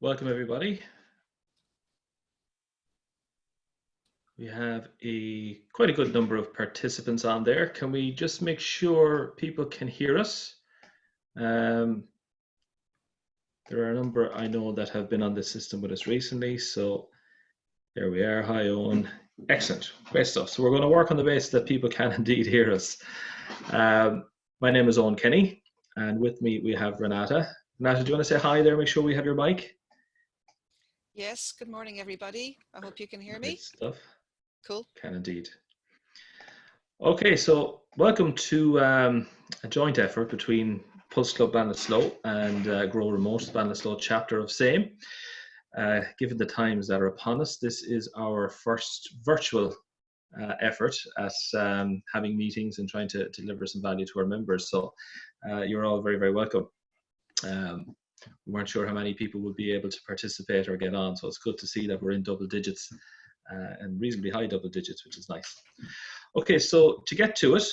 Welcome everybody. We have quite a good number of participants on there. Can we just make sure people can hear us? There are a number I know that have been on the system with us recently, so there we are. Hi Owen. Excellent, great stuff. So we're going to work on the basis that people can indeed hear us. My name is Owen Kenny, and with me we have Renate. Renate, do you want to say hi there? Make sure we have your mic. Yes, good morning everybody. I hope you can hear me. Great stuff. Cool. Can indeed. Okay, so welcome to a joint effort between Pulse Club Ballinasloe and Grow Remote Ballinasloe chapter of SAME. Given the times that are upon us, this is our first virtual effort at having meetings and trying to deliver some value to our members. So you're all very, very welcome. We weren't sure how many people would be able to participate or get on, so it's good to see that we're in double digits and reasonably high double digits, which is nice. Okay, so to get to it,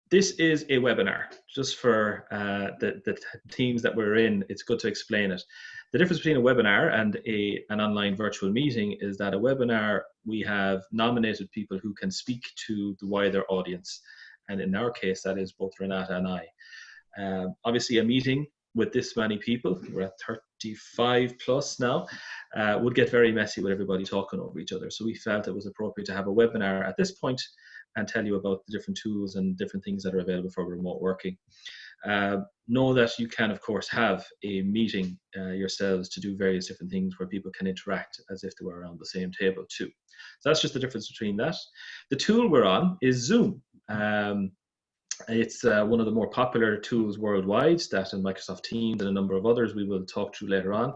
this is a webinar. Just for the teams that we're in, it's good to explain it. The difference between a webinar and an online virtual meeting is that a webinar, we have nominated people who can speak to the wider audience. And in our case, that is both Renate and I. Obviously, a meeting with this many people, we're at 35 plus now, would get very messy with everybody talking over each other. So we felt it was appropriate to have a webinar at this point and tell you about the different tools and different things that are available for remote working. Know that you can, of course, have a meeting yourselves to do various different things where people can interact as if they were around the same table too. So that's just the difference between that. The tool we're on is Zoom. It's one of the more popular tools worldwide, that and Microsoft Teams and a number of others we will talk through later on.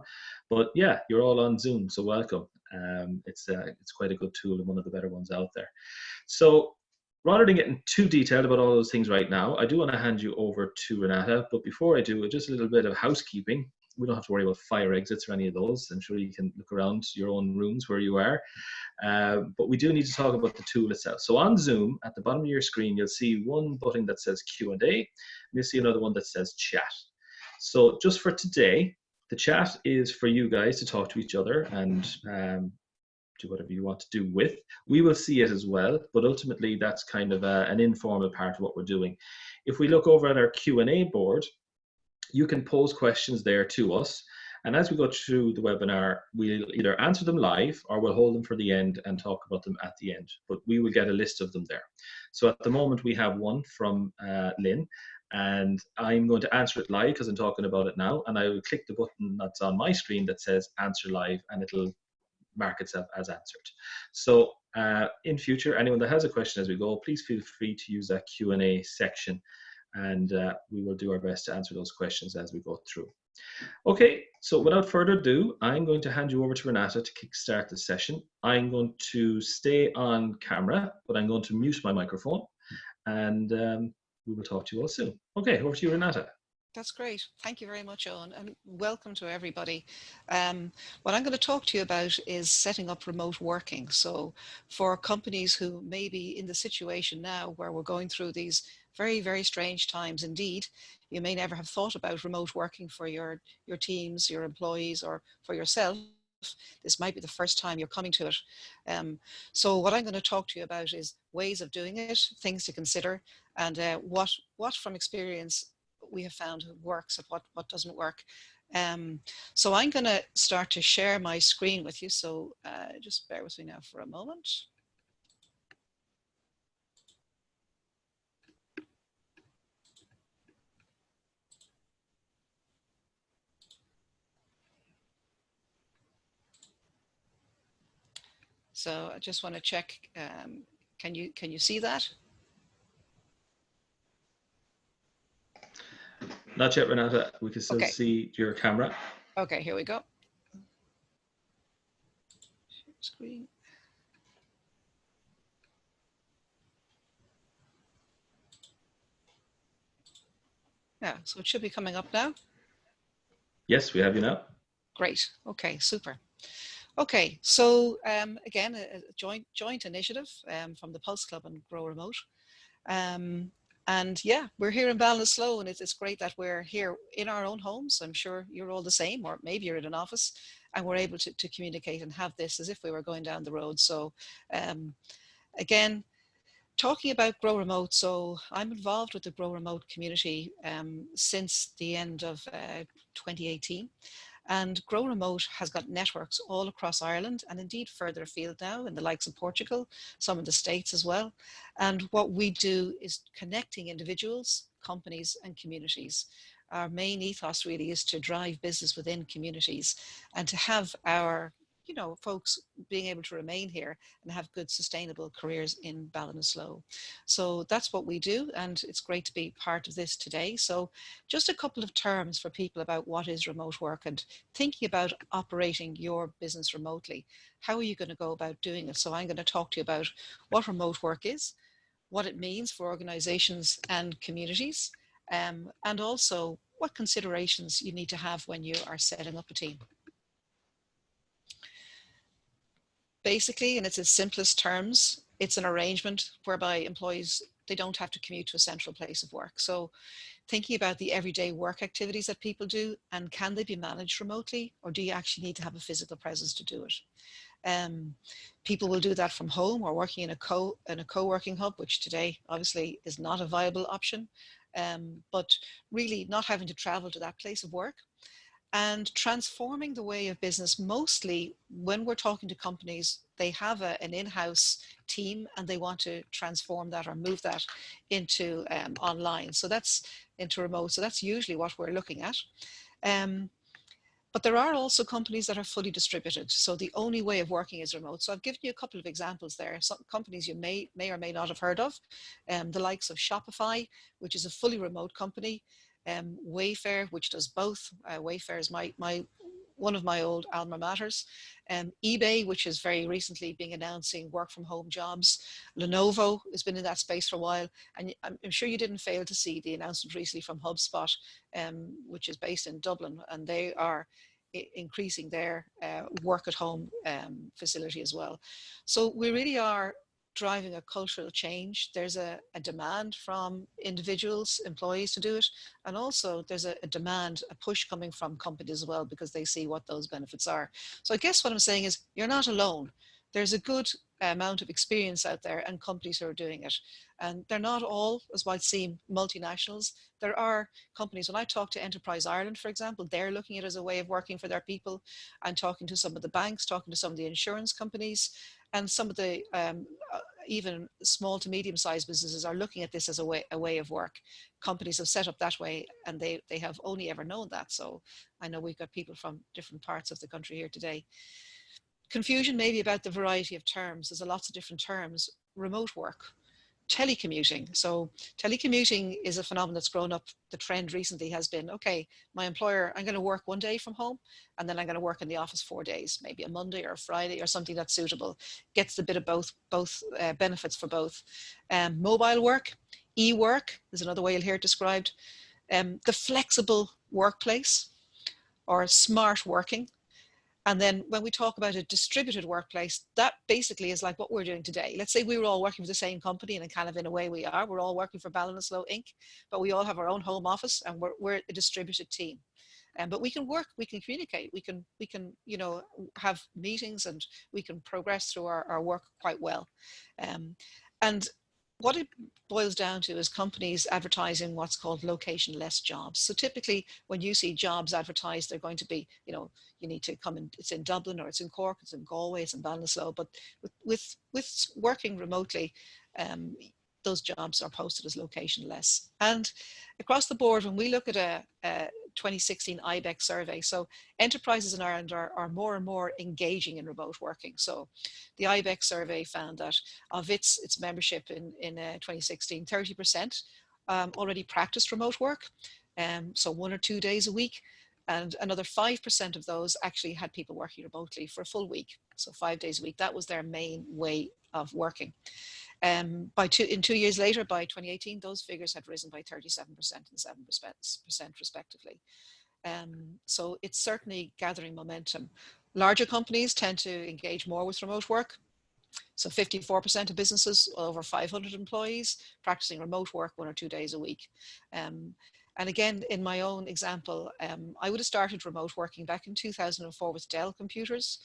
But yeah, you're all on Zoom, so welcome. It's quite a good tool and one of the better ones out there. So rather than getting too detailed about all those things right now, I do want to hand you over to Renate. But before I do, just a little bit of housekeeping. We don't have to worry about fire exits or any of those. I'm sure you can look around your own rooms where you are. But we do need to talk about the tool itself. So on Zoom, at the bottom of your screen, you'll see one button that says Q&A, and you'll see another one that says Chat. So just for today, the chat is for you guys to talk to each other and do whatever you want to do with. We will see it as well, but ultimately that's kind of an informal part of what we're doing. If we look over at our Q&A board, you can pose questions there to us. And as we go through the webinar, we'll either answer them live or we'll hold them for the end and talk about them at the end. But we will get a list of them there. So at the moment, we have one from Lynn, and I'm going to answer it live because I'm talking about it now. And I will click the button that's on my screen that says answer live, and it'll mark itself as answered. So in future, anyone that has a question as we go, please feel free to use that Q&A section, and we will do our best to answer those questions as we go through. Okay, so without further ado, I'm going to hand you over to Renate to kickstart the session. I'm going to stay on camera, but I'm going to mute my microphone, and we will talk to you all soon. Okay, over to you, Renate. That's great. Thank you very much, Owen, and welcome to everybody. What I'm going to talk to you about is setting up remote working. So for companies who may be in the situation now where we're going through these very, very strange times indeed, you may never have thought about remote working for your teams, your employees, or for yourself. This might be the first time you're coming to it. So what I'm going to talk to you about is ways of doing it, things to consider, and what from experience we have found works and what doesn't work. So I'm going to start to share my screen with you. So just bear with me now for a moment. So I just want to check. Can you see that? Not yet, Renate. We can still see your camera. Okay, here we go. Screen. Yeah, so it should be coming up now. Yes, we have you now. Great. Okay, super. Okay, so again, a joint initiative from the Pulse Club and Grow Remote. And And yeah, we're here in Ballinasloe, and it's great that we're here in our own homes. I'm sure you're all the same, or maybe you're in an office, and we're able to communicate and have this as if we were going down the road. So again, talking about Grow Remote, so I'm involved with the Grow Remote community since the end of 2018. And Grow Remote has got networks all across Ireland and indeed further afield now in the likes of Portugal, some in the States as well. And what we do is connecting individuals, companies, and communities. Our main ethos really is to drive business within communities and to have our folks being able to remain here and have good sustainable careers in Ballinasloe. So that's what we do, and it's great to be part of this today. So just a couple of terms for people about what is remote work and thinking about operating your business remotely. How are you going to go about doing it? So I'm going to talk to you about what remote work is, what it means for organizations and communities, and also what considerations you need to have when you are setting up a team. Basically, in its simplest terms, it's an arrangement whereby employees, they don't have to commute to a central place of work. So thinking about the everyday work activities that people do, and can they be managed remotely, or do you actually need to have a physical presence to do it? People will do that from home or working in a co-working hub, which today obviously is not a viable option, but really not having to travel to that place of work. And transforming the way of business. Mostly when we're talking to companies, they have an in-house team and they want to transform that or move that into online. So that's into remote. So that's usually what we're looking at. But there are also companies that are fully distributed. So the only way of working is remote. So I've given you a couple of examples there. Some companies you may or may not have heard of, the likes of Shopify, which is a fully remote company, Wayfair, which does both. Wayfair is one of my old alma maters. eBay, which is very recently being announcing work from home jobs. Lenovo has been in that space for a while. And I'm sure you didn't fail to see the announcement recently from HubSpot, which is based in Dublin. And they are increasing their work at home facility as well. So we really are driving a cultural change. There's a demand from individuals, employees to do it. And also there's a demand, a push coming from companies as well, because they see what those benefits are. So I guess what I'm saying is you're not alone. There's a good amount of experience out there and companies who are doing it. And they're not all, as might seem, multinationals. There are companies, when I talk to Enterprise Ireland, for example, they're looking at it as a way of working for their people. I'm talking to some of the banks, talking to some of the insurance companies, and some of the even small to medium-sized businesses are looking at this as a way of work. Companies have set up that way, and they have only ever known that. So I know we've got people from different parts of the country here today. Confusion maybe about the variety of terms. There's lots of different terms. Remote work, telecommuting. So telecommuting is a phenomenon that's grown up. The trend recently has been, okay, my employer, I'm going to work one day from home, and then I'm going to work in the office 4 days, maybe a Monday or a Friday or something that's suitable. Gets the bit of both benefits for both. Mobile work, e-work is another way you'll hear it described. The flexible workplace or smart working. And then when we talk about a distributed workplace, that basically is like what we're doing today. Let's say we were all working for the same company, and kind of in a way we are. We're all working for Ballinasloe Inc., but we all have our own home office, and we're a distributed team. But we can work, we can communicate, we can have meetings, and we can progress through our work quite well. And what it boils down to is companies advertising what's called location-less jobs. So typically when you see jobs advertised, they're going to be, you need to come in, it's in Dublin, or it's in Cork, it's in Galway, it's in Ballinasloe. But with working remotely, those jobs are posted as location-less. And across the board, when we look at a 2016 Ibex survey, so enterprises in Ireland are more and more engaging in remote working. So the Ibex survey found that of its membership in 2016, 30% already practiced remote work, so 1 or 2 days a week. And another 5% of those actually had people working remotely for a full week. So 5 days a week, that was their main way of working. In 2 years later, by 2018, those figures had risen by 37% and 7% respectively. So it's certainly gathering momentum. Larger companies tend to engage more with remote work. So 54% of businesses over 500 employees practicing remote work 1 or 2 days a week. And again, in my own example, I would have started remote working back in 2004 with Dell computers.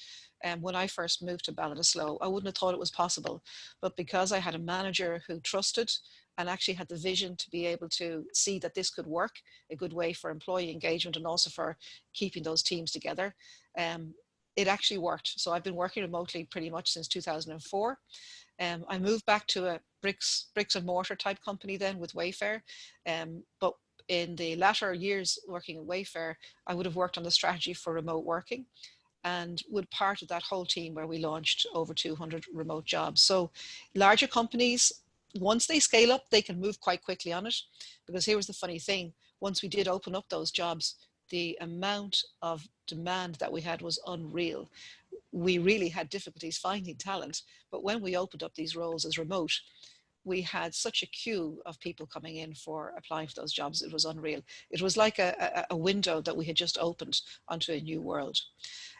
When I first moved to Ballinasloe, I wouldn't have thought it was possible. But because I had a manager who trusted and actually had the vision to be able to see that this could work, a good way for employee engagement and also for keeping those teams together, it actually worked. So I've been working remotely pretty much since 2004. I moved back to a bricks and mortar type company then with Wayfair. But in the latter years working at Wayfair, I would have worked on the strategy for remote working and would part of that whole team where we launched over 200 remote jobs. So larger companies, once they scale up, they can move quite quickly on it. Because here was the funny thing, once we did open up those jobs, the amount of demand that we had was unreal. We really had difficulties finding talent, but when we opened up these roles as remote, we had such a queue of people coming in for applying for those jobs. It was unreal. It was like a window that we had just opened onto a new world.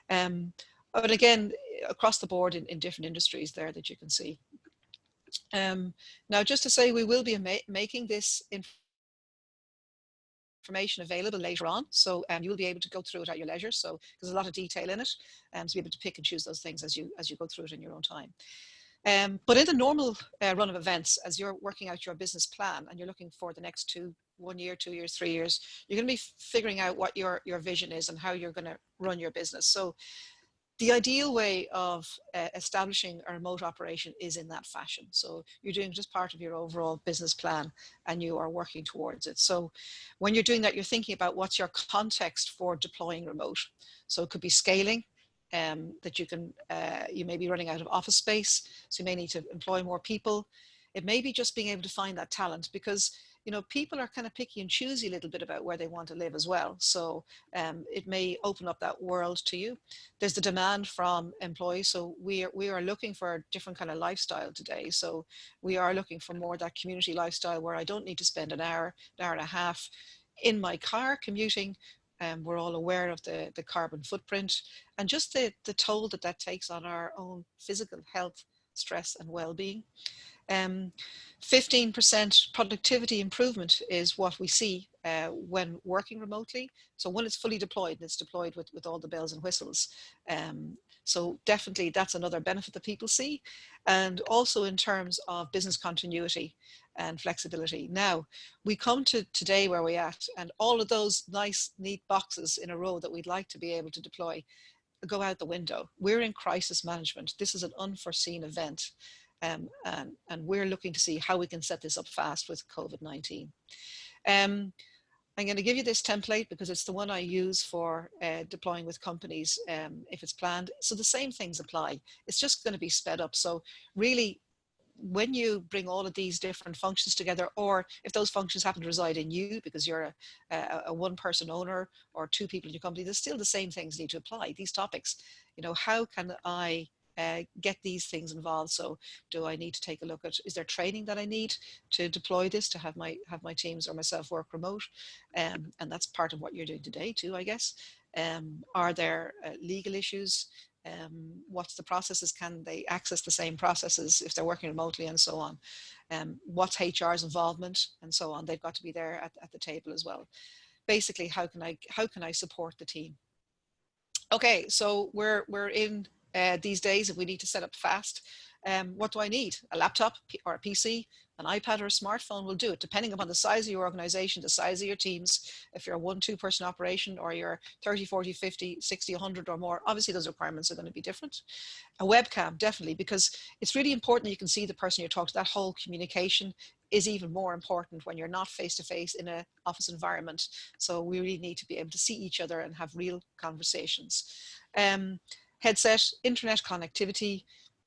But again, across the board in different industries there that you can see. Now, just to say, we will be making this information available later on, so you will be able to go through it at your leisure. So there's a lot of detail in it, so be able to pick and choose those things as you go through it in your own time. But in the normal run of events, as you're working out your business plan and you're looking for the next 1 year, 2 years, 3 years, you're going to be figuring out what your vision is and how you're going to run your business. So the ideal way of establishing a remote operation is in that fashion. So you're doing just part of your overall business plan and you are working towards it. So when you're doing that, you're thinking about what's your context for deploying remote. So it could be scaling, that you may be running out of office space, so you may need to employ more people. It may be just being able to find that talent, because people are kind of picky and choosy a little bit about where they want to live as well. So it may open up that world to you. There's the demand from employees. So we are looking for a different kind of lifestyle today. So we are looking for more that community lifestyle where I don't need to spend an hour and a half in my car commuting. We're all aware of the carbon footprint and just the toll that takes on our own physical health, stress and well-being. 15% productivity improvement is what we see when working remotely. So when it's fully deployed, it's deployed with all the bells and whistles. So definitely that's another benefit that people see. And also in terms of business continuity and flexibility. Now, we come to today where we're at, and all of those nice, neat boxes in a row that we'd like to be able to deploy go out the window. We're in crisis management. This is an unforeseen event. And we're looking to see how we can set this up fast with COVID-19. I'm going to give you this template because it's the one I use for deploying with companies if it's planned. So the same things apply. It's just going to be sped up. So really, when you bring all of these different functions together, or if those functions happen to reside in you because you're a one-person owner or 2 people in your company, there's still the same things need to apply. These topics, how can I get these things involved? So do I need to take a look at, is there training that I need to deploy this, to have my teams or myself work remote? And that's part of what you're doing today too, I guess. Are there legal issues? What's the processes? Can they access the same processes if they're working remotely, and so on? What's HR's involvement, and so on? They've got to be there at the table as well. Basically, how can I support the team? Okay, so we're in these days, if we need to set up fast, what do I need? A laptop or a PC, an iPad or a smartphone will do it, depending upon the size of your organization, the size of your teams. If you're a 1-2 person operation, or you're 30, 40, 50, 60, 100 or more, obviously those requirements are going to be different. A webcam, definitely, because it's really important that you can see the person you're talking to. That whole communication is even more important when you're not face-to-face in an office environment. So we really need to be able to see each other and have real conversations. Headset, internet connectivity.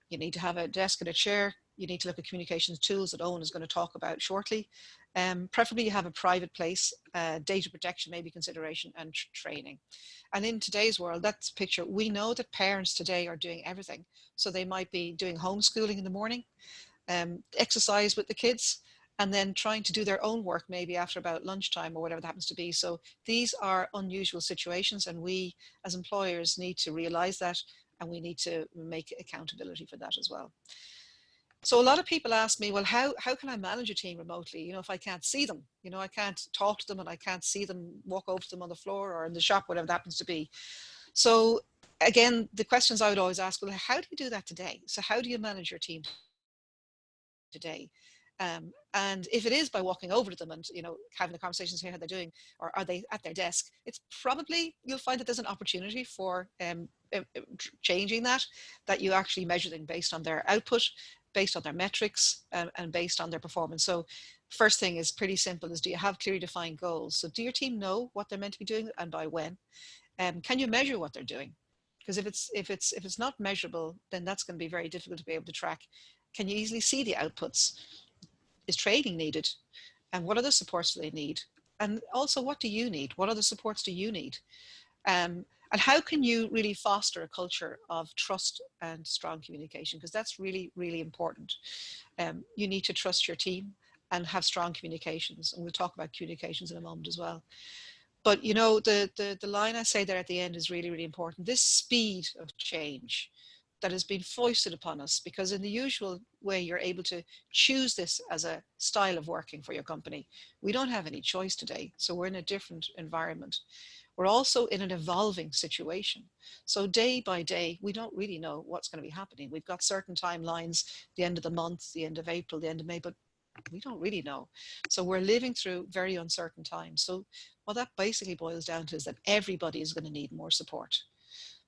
You need to have a desk and a chair. You need to look at communications tools that Owen is going to talk about shortly. Preferably you have a private place. Data protection may be consideration, and training. And in today's world, that's a picture. We know that parents today are doing everything. So they might be doing homeschooling in the morning, exercise with the kids, and then trying to do their own work maybe after about lunchtime or whatever that happens to be. So these are unusual situations, and we as employers need to realize that and we need to make accountability for that as well. So a lot of people ask me, well, how can I manage a team remotely? You know, if I can't see them, you know, I can't talk to them and I can't see them, walk over to them on the floor or in the shop, whatever that happens to be. So again, the questions I would always ask, well, how do you do that today? So how do you manage your team today? And if it is by walking over to them and, you know, having the conversations, here how they're doing, or are they at their desk, it's probably, you'll find that there's an opportunity for changing that you actually measure them based on their output, based on their metrics, and based on their performance. So first thing is pretty simple, is do you have clearly defined goals? So do your team know what they're meant to be doing and by when? Can you measure what they're doing? Because if it's not measurable, then that's going to be very difficult to be able to track. Can you easily see the outputs? Is training needed? And what other supports do they need? And also, what do you need? What other supports do you need? And how can you really foster a culture of trust and strong communication? Because that's really, really important. You need to trust your team and have strong communications. And we'll talk about communications in a moment as well. But, you know, the line I say there at the end is really, really important. This speed of change that has been foisted upon us, because in the usual way, you're able to choose this as a style of working for your company. We don't have any choice today. So we're in a different environment. We're also in an evolving situation. So day by day, we don't really know what's going to be happening. We've got certain timelines, the end of the month, the end of April, the end of May, but we don't really know. So we're living through very uncertain times. So what that basically boils down to is that everybody is going to need more support,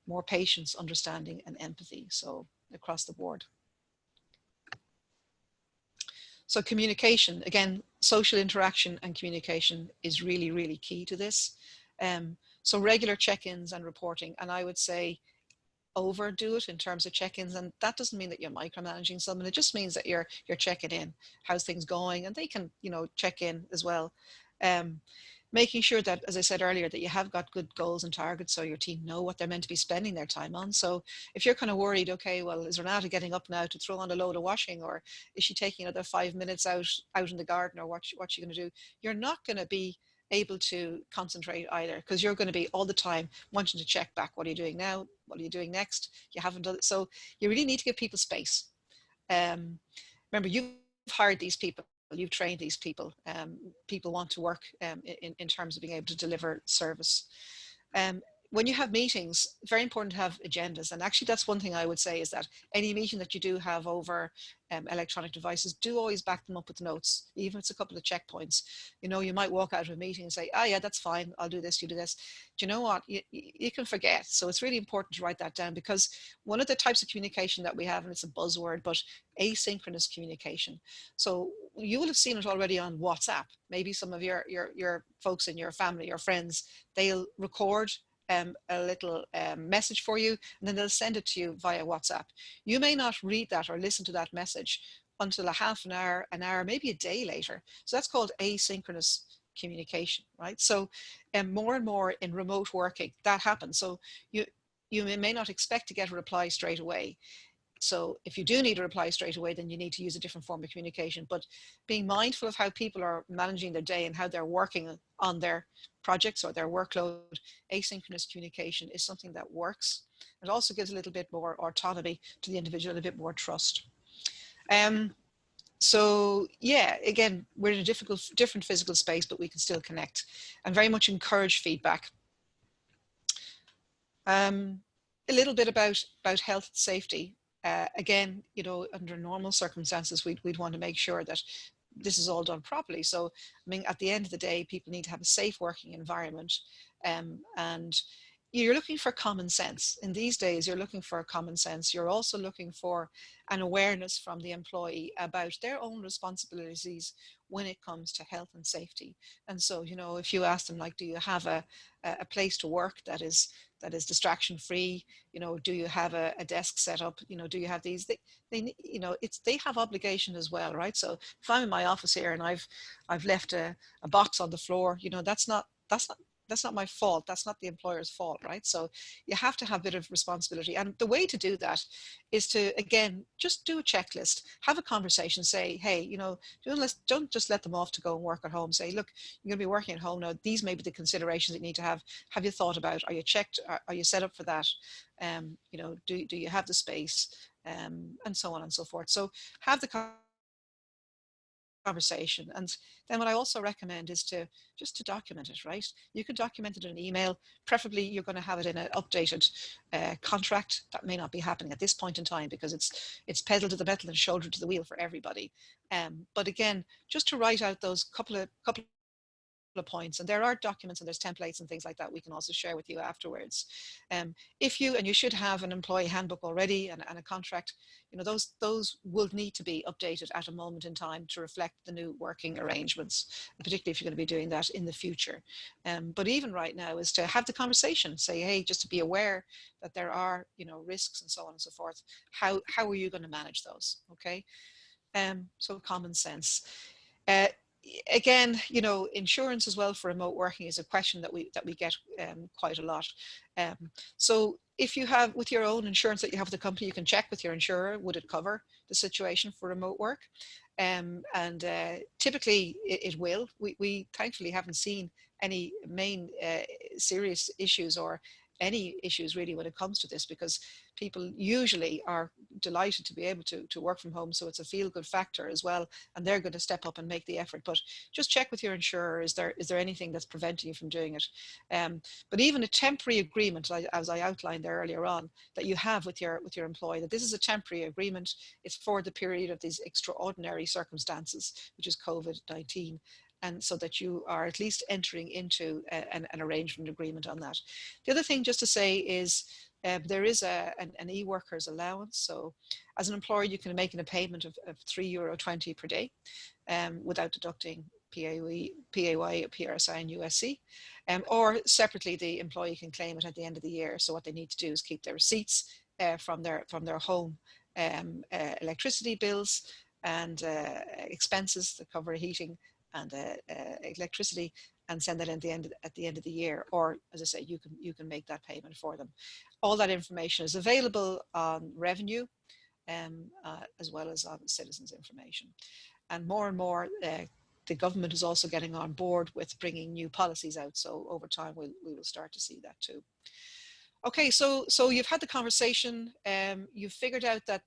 more patience, understanding, and empathy. So across the board. So communication, again, social interaction and communication is really, really key to this. So regular check-ins and reporting, and I would say overdo it in terms of check-ins, and that doesn't mean that you're micromanaging someone. It just means that you're checking in, how's things going, and they can, you know, check in as well. Making sure that, as I said earlier, that you have got good goals and targets so your team know what they're meant to be spending their time on. So if you're kind of worried, okay, well, is Renate getting up now to throw on a load of washing, or is she taking another 5 minutes out in the garden, or what's she going to do? You're not going to be able to concentrate either, because you're going to be all the time wanting to check back. What are you doing now? What are you doing next? You haven't done it. So you really need to give people space. Remember, you've hired these people, you've trained these people. People want to work in terms of being able to deliver service. When you have meetings, very important to have agendas. And actually, that's one thing I would say, is that any meeting that you do have over electronic devices, do always back them up with notes, even if it's a couple of checkpoints. You know, you might walk out of a meeting and say, oh yeah, that's fine, I'll do this, you do this. Do you know what? You can forget. So it's really important to write that down, because one of the types of communication that we have, and it's a buzzword, but asynchronous communication. So you will have seen it already on WhatsApp. Maybe some of your folks in your family, your friends, they'll record a little message for you, and then they'll send it to you via WhatsApp. You may not read that or listen to that message until a half an hour, maybe a day later. So that's called asynchronous communication, right? So more and more in remote working, that happens. So you may not expect to get a reply straight away. So if you do need a reply straight away, then you need to use a different form of communication. But being mindful of how people are managing their day and how they're working on their projects or their workload, asynchronous communication is something that works. It also gives a little bit more autonomy to the individual, a bit more trust. So yeah, again, we're in a different physical space, but we can still connect, and very much encourage feedback. A little bit about health and safety. Again, you know, under normal circumstances, we'd want to make sure that this is all done properly. So, I mean, at the end of the day, people need to have a safe working environment, and you're looking for common sense. In these days, you're looking for common sense. You're also looking for an awareness from the employee about their own responsibilities when it comes to health and safety. And so, you know, if you ask them, like, do you have a place to work that is distraction free? You know, do you have a desk set up? You know, do you have these? They you know, they have obligation as well, right? So if I'm in my office here and I've left a box on the floor, you know, that's not my fault. That's not the employer's fault, right? So you have to have a bit of responsibility. And the way to do that is to, again, just do a checklist, have a conversation, say, hey, don't just let them off to go and work at home. Say, look, you're going to be working at home now. These may be the considerations that you need to have. Have you thought about, are you checked? Are you set up for that? Do you have the space? And so on and so forth. So have the conversation. And then what I also recommend is to just to document it, right? You could document it in an email. Preferably you're going to have it in an updated contract. That may not be happening at this point in time because it's pedal to the metal and shoulder to the wheel for everybody. But again, just to write out those couple of points, and there are documents and there's templates and things like that we can also share with you afterwards. If you, and you should have an employee handbook already and a contract, those will need to be updated at a moment in time to reflect the new working arrangements, particularly if you're going to be doing that in the future. But even right now is to have the conversation, say, hey, just to be aware that there are risks and so on and so forth. How are you going to manage those? Okay. So common sense. Again, insurance as well for remote working is a question that we get quite a lot. So if you have with your own insurance that you have with the company, you can check with your insurer, would it cover the situation for remote work? And typically it will. We thankfully haven't seen any main serious issues or any issues really when it comes to this, because people usually are delighted to be able to work from home. So it's a feel-good factor as well, and they're going to step up and make the effort. But just check with your insurer, is there anything that's preventing you from doing it? But even a temporary agreement, as I outlined there earlier on, that you have with your employee, that this is a temporary agreement, it's for the period of these extraordinary circumstances, which is COVID-19. And so that you are at least entering into an arrangement agreement on that. The other thing just to say is there is an e-workers allowance. So as an employer, you can make a payment of €3.20 per day without deducting PAYE, PRSI and USC. Or separately, the employee can claim it at the end of the year. So what they need to do is keep their receipts from their home electricity bills and expenses that cover heating and electricity, and send that at the end of the year. Or as I say, you can make that payment for them. All that information is available on revenue as well as on citizens information. And more the government is also getting on board with bringing new policies out. So over time we will start to see that too. Okay, so you've had the conversation, you've figured out that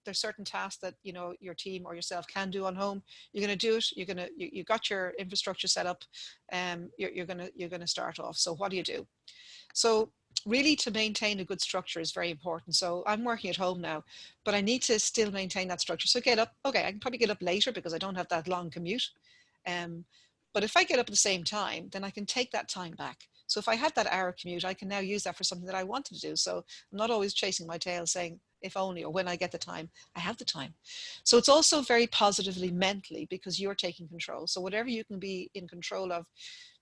there's certain tasks that your team or yourself can do on home. You're going to do it. You got your infrastructure set up. You're going to start off. So what do you do? So really, to maintain a good structure is very important. So I'm working at home now, but I need to still maintain that structure. So get up. Okay, I can probably get up later because I don't have that long commute. But if I get up at the same time, then I can take that time back. So if I had that hour commute, I can now use that for something that I wanted to do. So I'm not always chasing my tail saying, if only, or when I get the time, I have the time. So it's also very positively mentally because you're taking control. So whatever you can be in control of,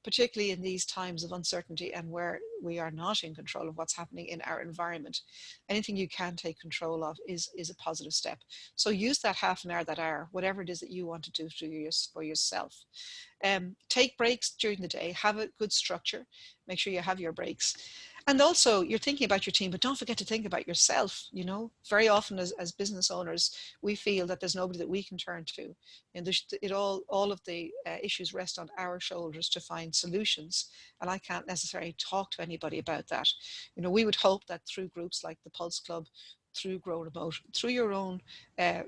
particularly in these times of uncertainty and where we are not in control of what's happening in our environment, anything you can take control of is a positive step. So use that half an hour, that hour, whatever it is that you want to do for yourself. Take breaks during the day, have a good structure, make sure you have your breaks. And also you're thinking about your team, but don't forget to think about yourself. Very often as business owners, we feel that there's nobody that we can turn to. And all of the issues rest on our shoulders to find solutions. And I can't necessarily talk to anybody about that. We would hope that through groups like the Pulse Club, through Grow Remote, through your own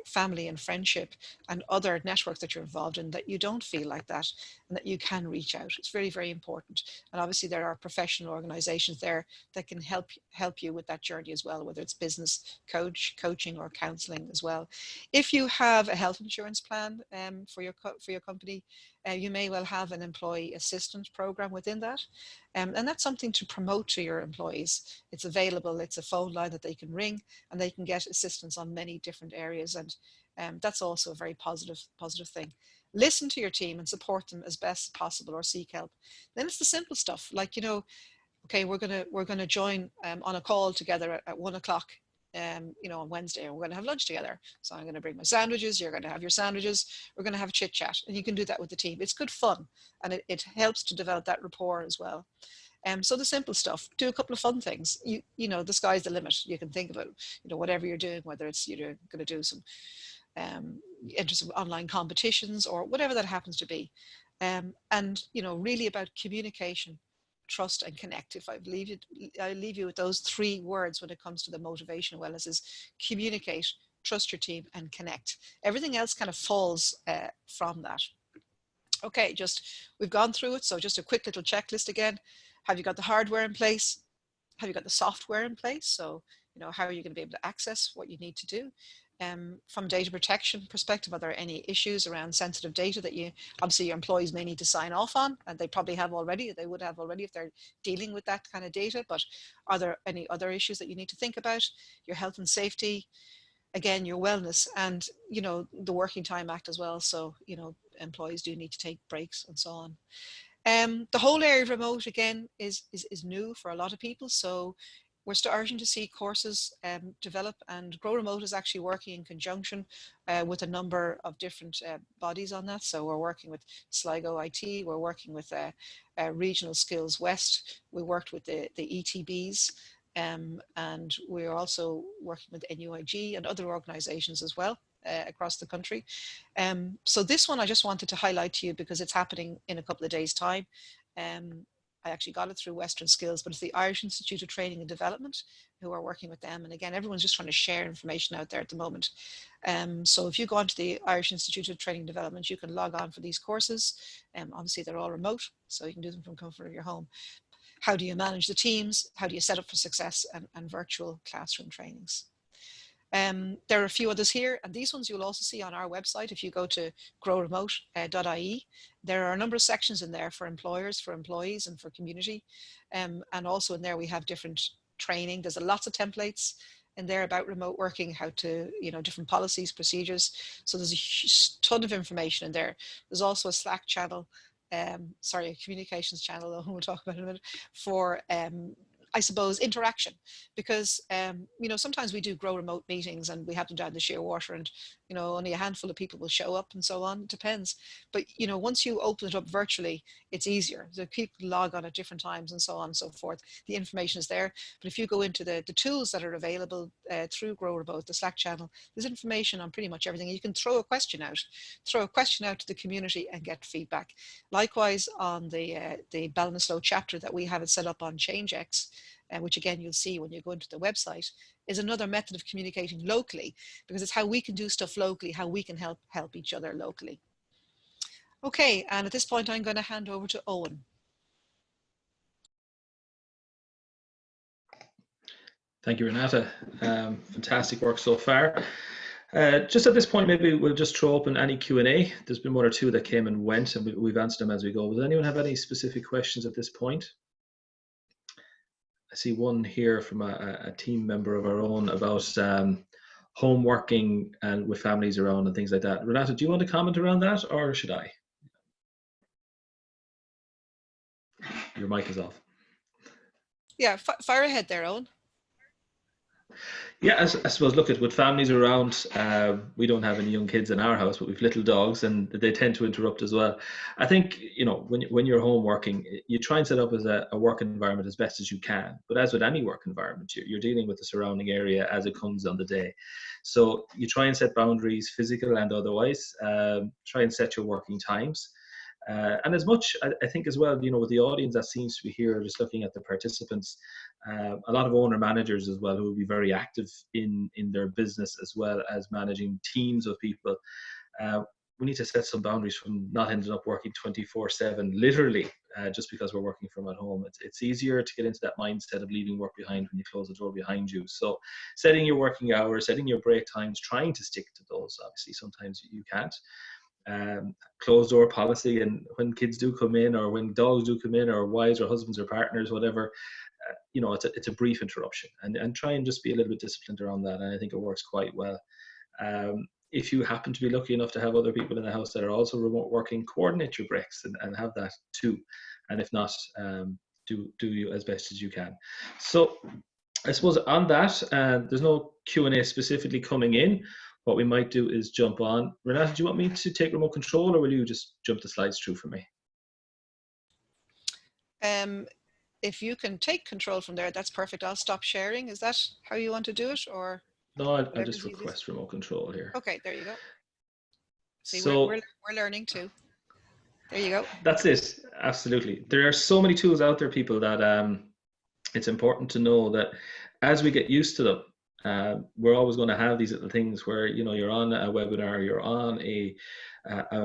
family and friendship and other networks that you're involved in, that you don't feel like that and that you can reach out. It's very, very important. And obviously there are professional organizations there that can help you with that journey as well, whether it's business coaching or counseling as well. If you have a health insurance plan for your company, you may well have an employee assistance program within that. And that's something to promote to your employees. It's available, it's a phone line that they can ring and they can get assistance on many different areas. And that's also a very positive thing. Listen to your team and support them as best possible, or seek help. Then it's the simple stuff like, okay, we're gonna join on a call together at 1 o'clock on Wednesday, and we're going to have lunch together. So I'm going to bring my sandwiches, you're going to have your sandwiches, we're going to have a chit chat. And you can do that with the team. It's good fun, and it helps to develop that rapport as well. So the simple stuff, do a couple of fun things. The sky's the limit. You can think about, whatever you're doing, whether it's you're going to do some enter some online competitions or whatever that happens to be. And really about communication, trust, and connect. If I leave you with those three words when it comes to the motivation of wellness: is communicate, trust your team, and connect. Everything else kind of falls from that. Okay, we've gone through it. So just a quick little checklist again. Have you got the hardware in place? Have you got the software in place? So, how are you going to be able to access what you need to do? From a data protection perspective, are there any issues around sensitive data that obviously your employees may need to sign off on, and they probably have already, they would have already if they're dealing with that kind of data, but are there any other issues that you need to think about? Your health and safety, again, your wellness, and, the Working Time Act as well. So, employees do need to take breaks and so on. The whole area of remote, again, is new for a lot of people. So we're starting to see courses develop, and Grow Remote is actually working in conjunction with a number of different bodies on that. So we're working with Sligo IT, we're working with Regional Skills West, we worked with the ETBs, and we're also working with NUIG and other organizations as well. Across the country. So this one I just wanted to highlight to you because it's happening in a couple of days' time. I actually got it through Western Skills, but it's the Irish Institute of Training and Development who are working with them. And again, everyone's just trying to share information out there at the moment. So if you go onto the Irish Institute of Training and Development, you can log on for these courses. Obviously, they're all remote, so you can do them from comfort of your home. How do you manage the teams? How do you set up for success, and virtual classroom trainings? There are a few others here, and these ones you'll also see on our website. If you go to growremote.ie, there are a number of sections in there for employers, for employees, and for community. And also in there we have different training. There's lots of templates in there about remote working, how to, different policies, procedures. So there's a ton of information in there. There's also a Slack channel, a communications channel, we'll talk about in a minute, for I suppose, interaction, because, sometimes we do Grow Remote meetings and we have them down the shearwater, and, only a handful of people will show up and so on. It depends. But, once you open it up virtually, it's easier. The people log on at different times and so on and so forth. The information is there. But if you go into the tools that are available through Grow Remote, the Slack channel, there's information on pretty much everything. You can throw a question out to the community and get feedback. Likewise, on the Ballinasloe chapter that we have it set up on ChangeX, which again you'll see when you go into the website, is another method of communicating locally, because it's how we can do stuff locally, how we can help each other locally. Okay, and at this point I'm going to hand over to Owen. Thank you, Renate. Fantastic work so far. Just at this point, maybe we'll just throw open any Q&A. There's been one or two that came and went, and we've answered them as we go. Does anyone have any specific questions at this point? I see one here from a team member of our own about home working and with families around and things like that. Renate, do you want to comment around that, or should I? Your mic is off. Yeah, fire ahead there, Owen. Yeah, I suppose, look, with families around, we don't have any young kids in our house, but we've little dogs, and they tend to interrupt as well. I think, when you're home working, you try and set up as a work environment as best as you can. But as with any work environment, you're dealing with the surrounding area as it comes on the day. So you try and set boundaries, physical and otherwise. Try and set your working times. And as much, I think as well, with the audience that seems to be here, just looking at the participants, a lot of owner managers as well, who will be very active in their business, as well as managing teams of people. We need to set some boundaries from not ending up working 24/7, literally, just because we're working from at home. It's easier to get into that mindset of leaving work behind when you close the door behind you. So setting your working hours, setting your break times, trying to stick to those. Obviously, sometimes you can't. Closed door policy, and when kids do come in, or when dogs do come in, or wives or husbands or partners, whatever, it's a brief interruption, and try and just be a little bit disciplined around that. And I think it works quite well. If you happen to be lucky enough to have other people in the house that are also remote working, coordinate your breaks and have that too. And if not, do you as best as you can. So I suppose on that, there's no Q&A specifically coming in. What we might do is jump on. Renate, do you want me to take remote control, or will you just jump the slides through for me? If you can take control from there, that's perfect. I'll stop sharing. Is that how you want to do it, or? No, I'll just request remote control here. Okay, there you go. See, so we're learning too. There you go. That's it. Absolutely. There are so many tools out there, people, that it's important to know that as we get used to them, we're always going to have these little things where, you know, you're on a webinar, you're on a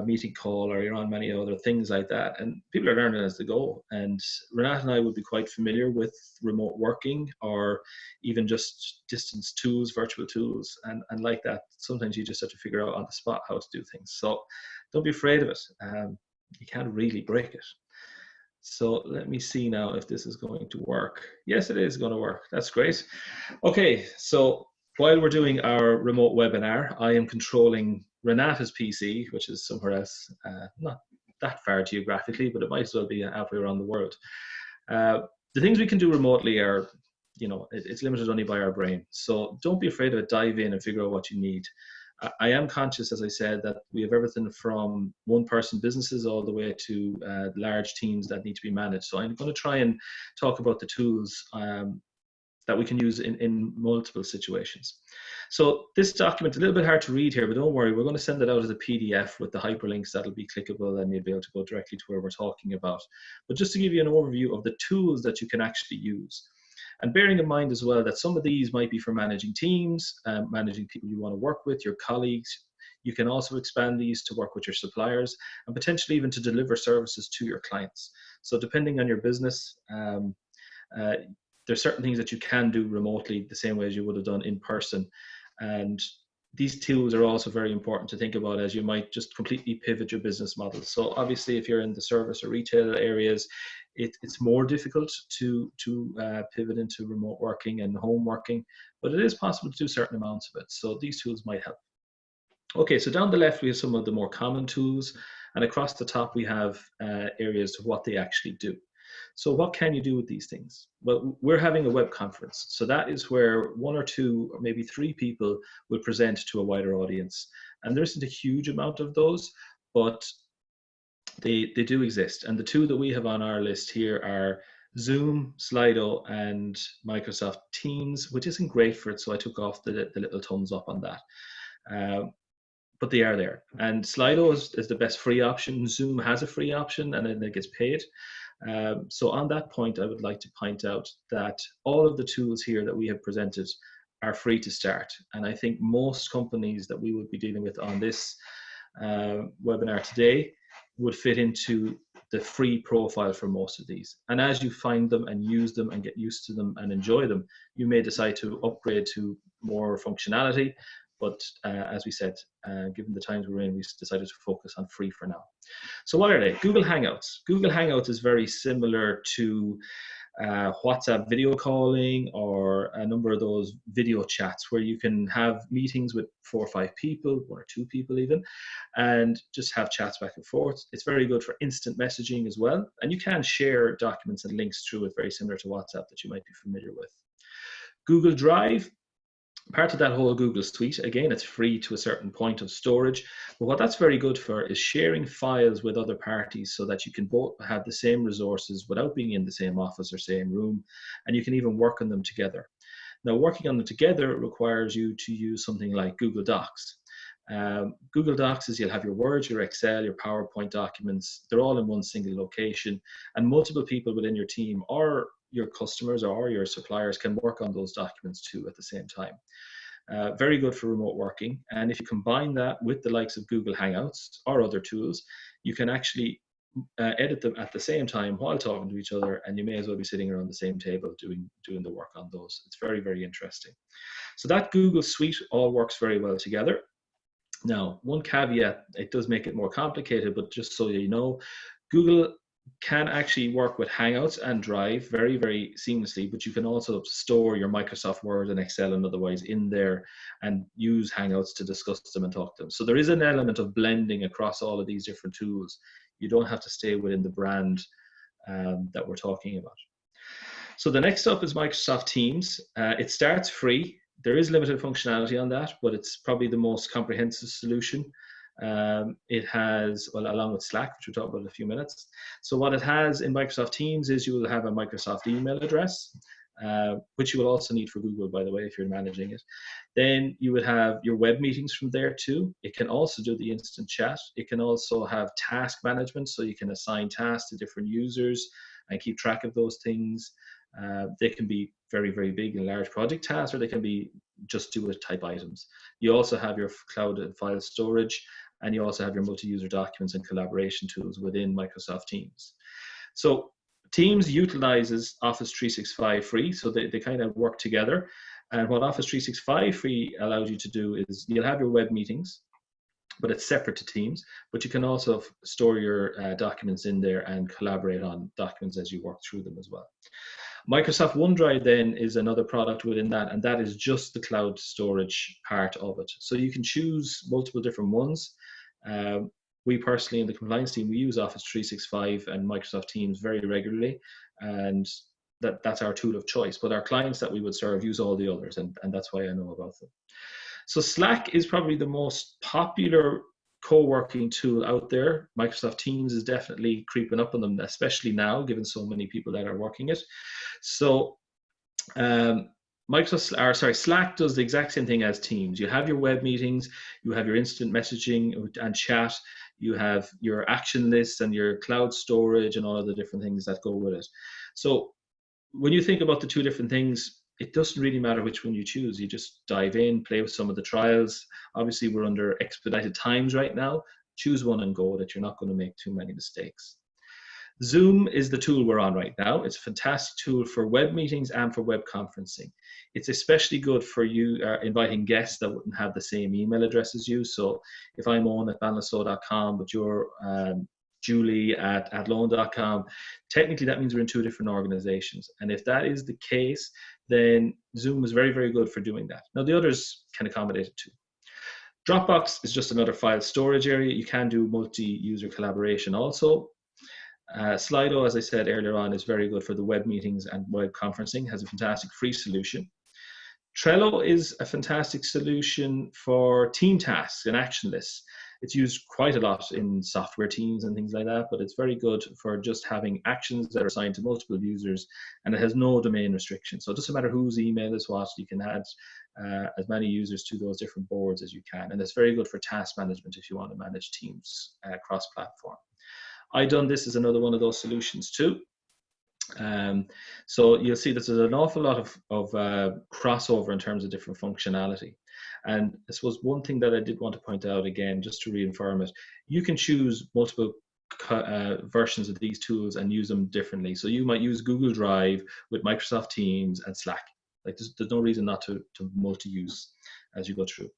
meeting call, or you're on many other things like that, and people are learning as they go. And Renate and I would be quite familiar with remote working, or even just distance tools, virtual tools, and like that. Sometimes you just have to figure out on the spot how to do things. So don't be afraid of it. You can't really break it. So let me see now if this is going to work. Yes, it is going to work. That's great. Okay, so while we're doing our remote webinar, I am controlling Renate's PC, which is somewhere else, not that far geographically, but it might as well be halfway around the world. The things we can do remotely are, you know, it's limited only by our brain. So don't be afraid of it. Dive in and figure out what you need. I am conscious, as I said, that we have everything from one-person businesses all the way to large teams that need to be managed. So I'm going to try and talk about the tools that we can use in multiple situations. So this document, a little bit hard to read here, but don't worry, we're going to send it out as a PDF with the hyperlinks that'll be clickable, and you'll be able to go directly to where we're talking about. But just to give you an overview of the tools that you can actually use. And bearing in mind as well that some of these might be for managing teams, managing people you want to work with, your colleagues. You can also expand these to work with your suppliers, and potentially even to deliver services to your clients. So depending on your business, there's certain things that you can do remotely the same way as you would have done in person. And these tools are also very important to think about, as you might just completely pivot your business model. So obviously, if you're in the service or retail areas, it's more difficult to pivot into remote working and home working, but it is possible to do certain amounts of it. So these tools might help. Okay, so down the left, we have some of the more common tools, and across the top, we have areas of what they actually do. So what can you do with these things? Well, we're having a web conference. So that is where one or two or maybe three people will present to a wider audience. And there isn't a huge amount of those, but they do exist. And the two that we have on our list here are Zoom, Slido, and Microsoft Teams, which isn't great for it. So I took off the little thumbs up on that. But they are there. And Slido is the best free option. Zoom has a free option, and then it gets paid. So on that point, I would like to point out that all of the tools here that we have presented are free to start. And I think most companies that we would be dealing with on this webinar today would fit into the free profile for most of these. And as you find them and use them and get used to them and enjoy them, you may decide to upgrade to more functionality. But as we said, given the times we're in, we decided to focus on free for now. So what are they? Google Hangouts. Google Hangouts is very similar to WhatsApp video calling, or a number of those video chats where you can have meetings with 4 or 5 people, 1 or 2 people even, and just have chats back and forth. It's very good for instant messaging as well. And you can share documents and links through it, very similar to WhatsApp that you might be familiar with. Google Drive. Part of that whole Google suite, again, it's free to a certain point of storage, but what that's very good for is sharing files with other parties so that you can both have the same resources without being in the same office or same room, and you can even work on them together. Now, working on them together requires you to use something like Google Docs. Google Docs is, you'll have your Word, your Excel, your PowerPoint documents, they're all in one single location, and multiple people within your team or your customers or your suppliers can work on those documents too at the same time. Very good for remote working. And if you combine that with the likes of Google Hangouts or other tools, you can actually edit them at the same time while talking to each other, and you may as well be sitting around the same table doing the work on those. It's very, very interesting. So that Google suite all works very well together. Now, one caveat, it does make it more complicated, but just so you know, Google can actually work with Hangouts and Drive very, very seamlessly, but you can also store your Microsoft Word and Excel and otherwise in there and use Hangouts to discuss them and talk to them. So there is an element of blending across all of these different tools. You don't have to stay within the brand that we're talking about. So the next up is Microsoft Teams. It starts free. There is limited functionality on that, but it's probably the most comprehensive solution. It has, well, along with Slack, which we'll talk about in a few minutes. So what it has in Microsoft Teams is you will have a Microsoft email address, which you will also need for Google, by the way, if you're managing it. Then you would have your web meetings from there too. It can also do the instant chat. It can also have task management, so you can assign tasks to different users and keep track of those things. They can be very, very big and large project tasks, or they can be just do it type items. You also have your cloud and file storage, and you also have your multi-user documents and collaboration tools within Microsoft Teams. So Teams utilizes Office 365 free, so they kind of work together. And what Office 365 free allows you to do is you'll have your web meetings, but it's separate to Teams, but you can also store your documents in there and collaborate on documents as you work through them as well. Microsoft OneDrive then is another product within that, and that is just the cloud storage part of it. So you can choose multiple different ones. We personally in the compliance team, we use Office 365 and Microsoft Teams very regularly, and that's our tool of choice. But our clients that we would serve use all the others, and that's why I know about them. So Slack is probably the most popular co-working tool out there. Microsoft Teams is definitely creeping up on them, especially now, given so many people that are working it. So Slack does the exact same thing as Teams. You have your web meetings, you have your instant messaging and chat, you have your action lists and your cloud storage and all of the different things that go with it. So when you think about the two different things, it doesn't really matter which one you choose. You just dive in, play with some of the trials. Obviously, we're under expedited times right now. Choose one and go that you're not going to make too many mistakes. Zoom is the tool we're on right now. It's a fantastic tool for web meetings and for web conferencing. It's especially good for you inviting guests that wouldn't have the same email address as you. So if I'm on at banlaslow.com, but you're Julie at loan.com, technically that means we're in two different organizations. And if that is the case, then Zoom is very, very good for doing that. Now the others can accommodate it too. Dropbox is just another file storage area. You can do multi-user collaboration also. Slido, as I said earlier on, is very good for the web meetings and web conferencing, has a fantastic free solution. Trello is a fantastic solution for team tasks and action lists. It's used quite a lot in software teams and things like that, but it's very good for just having actions that are assigned to multiple users, and it has no domain restrictions. So it doesn't matter whose email is what, you can add as many users to those different boards as you can. And it's very good for task management if you want to manage teams cross-platform. iDoneThis is another one of those solutions too. So you'll see that there's an awful lot of crossover in terms of different functionality. And I suppose one thing that I did want to point out again, just to reaffirm it, you can choose multiple versions of these tools and use them differently. So you might use Google Drive with Microsoft Teams and Slack. Like there's no reason not to multi-use as you go through.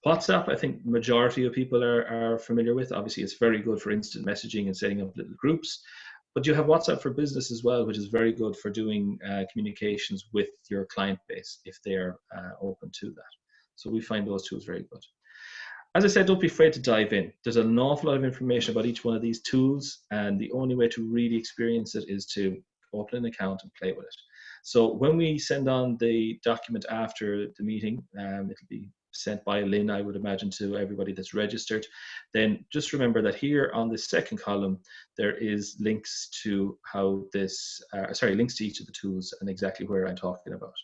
WhatsApp, I think majority of people are familiar with. Obviously, it's very good for instant messaging and setting up little groups. But you have WhatsApp for Business as well, which is very good for doing communications with your client base if they are open to that. So we find those tools very good. As I said, don't be afraid to dive in. There's an awful lot of information about each one of these tools, and the only way to really experience it is to open an account and play with it. So when we send on the document after the meeting, it'll be sent by Lynn, I would imagine, to everybody that's registered. Then just remember that here on the second column, there is links to how this, links to each of the tools and exactly where I'm talking about.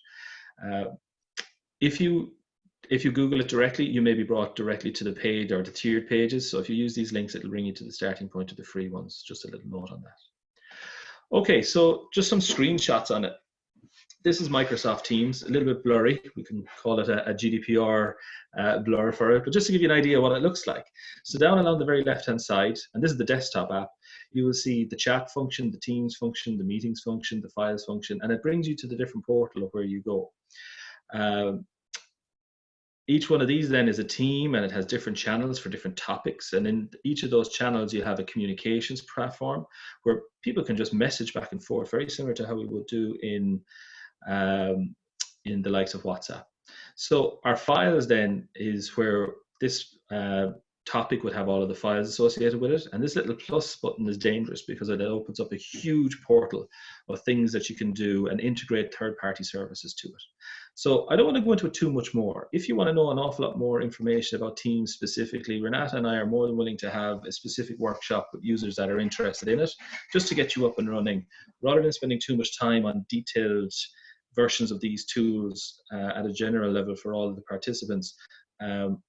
If you Google it directly, you may be brought directly to the page or the tiered pages. So if you use these links, it'll bring you to the starting point of the free ones. Just a little note on that. Okay, so just some screenshots on it. This is Microsoft Teams, a little bit blurry. We can call it a GDPR blur for it, but just to give you an idea what it looks like. So down along the very left-hand side, and this is the desktop app, you will see the chat function, the Teams function, the meetings function, the files function, and it brings you to the different portal of where you go. Each one of these then is a team, and it has different channels for different topics. And in each of those channels, you have a communications platform where people can just message back and forth, very similar to how we would do in the likes of WhatsApp. So our files then is where this topic would have all of the files associated with it. And this little plus button is dangerous because it opens up a huge portal of things that you can do and integrate third-party services to it. So I don't want to go into it too much more. If you want to know an awful lot more information about Teams specifically, Renate and I are more than willing to have a specific workshop with users that are interested in it, just to get you up and running, rather than spending too much time on detailed versions of these tools at a general level for all of the participants.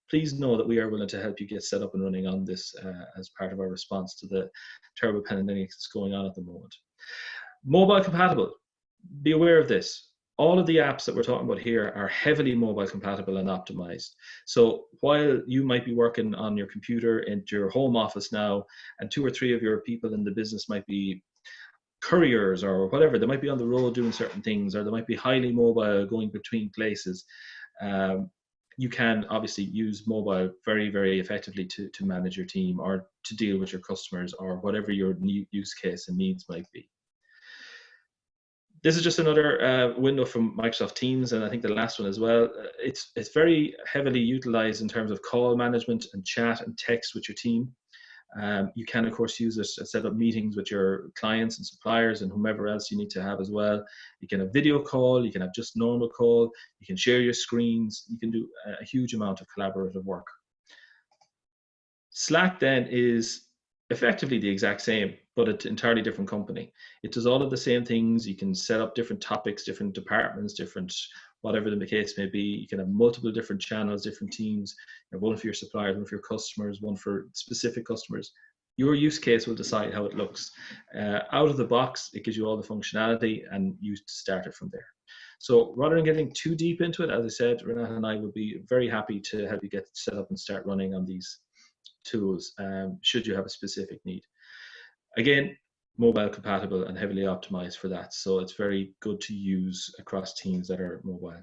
Please know that we are willing to help you get set up and running on this as part of our response to the terrible pandemic that's going on at the moment. Mobile compatible. Be aware of this. All of the apps that we're talking about here are heavily mobile compatible and optimized. So while you might be working on your computer in your home office now, and 2 or 3 of your people in the business might be couriers or whatever, they might be on the road doing certain things, or they might be highly mobile going between places. You can obviously use mobile very, very effectively to manage your team or to deal with your customers or whatever your new use case and needs might be. This is just another window from Microsoft Teams, and I think the last one as well. It's very heavily utilized in terms of call management and chat and text with your team. You can, of course, use it to set up meetings with your clients and suppliers and whomever else you need to have as well. You can have video call, you can have just normal call, you can share your screens, you can do a huge amount of collaborative work. Slack then is effectively the exact same, but it's an entirely different company. It does all of the same things. You can set up different topics, different departments, different whatever the case may be. You can have multiple different channels, different teams. You have one for your suppliers, one for your customers, one for specific customers. Your use case will decide how it looks. Out of the box, it gives you all the functionality and you start it from there. So rather than getting too deep into it, as I said, Renate and I would be very happy to help you get set up and start running on these tools should you have a specific need. Again, mobile compatible and heavily optimized for that, so it's very good to use across teams that are mobile.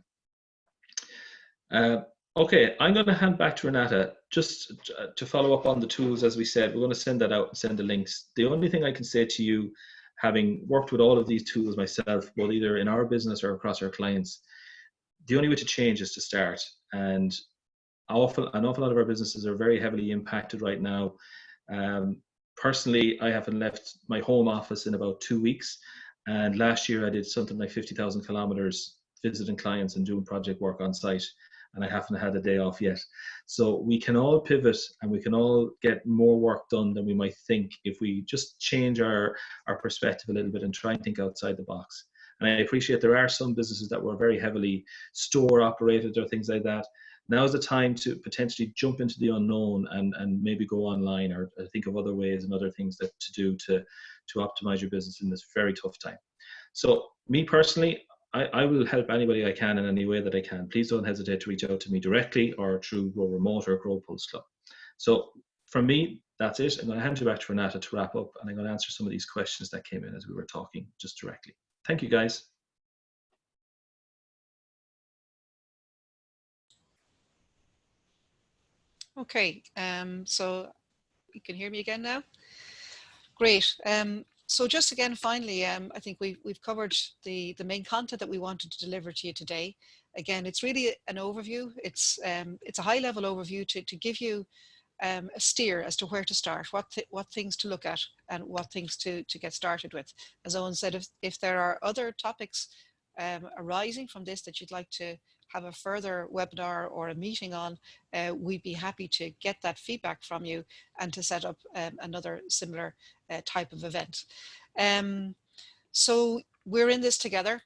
Okay, I'm going to hand back to Renate just to follow up on the tools. As we said, we're going to send that out and send the links. The only thing I can say to you, having worked with all of these tools myself, both either in our business or across our clients, the only way to change is to start. And an awful lot of our businesses are very heavily impacted right now. Personally, I haven't left my home office in about 2 weeks. And last year I did something like 50,000 kilometers visiting clients and doing project work on site. And I haven't had a day off yet. So we can all pivot and we can all get more work done than we might think if we just change our perspective a little bit and try and think outside the box. And I appreciate there are some businesses that were very heavily store operated or things like that. Now is the time to potentially jump into the unknown and maybe go online or think of other ways and other things that to do to optimize your business in this very tough time. So me personally, I will help anybody I can in any way that I can. Please don't hesitate to reach out to me directly or through Grow Remote or Grow Pulse Club. So from me, that's it. I'm going to hand you back to Renate to wrap up, and I'm going to answer some of these questions that came in as we were talking just directly. Thank you, guys. Okay, so you can hear me again now? Great. So just again, finally, I think we've covered the main content that we wanted to deliver to you today. Again, it's really an overview. It's a high-level overview to give you a steer as to where to start, what things to look at, and what things to get started with. As Owen said, if there are other topics arising from this that you'd like to have a further webinar or a meeting on, we'd be happy to get that feedback from you and to set up another similar type of event. So we're in this together.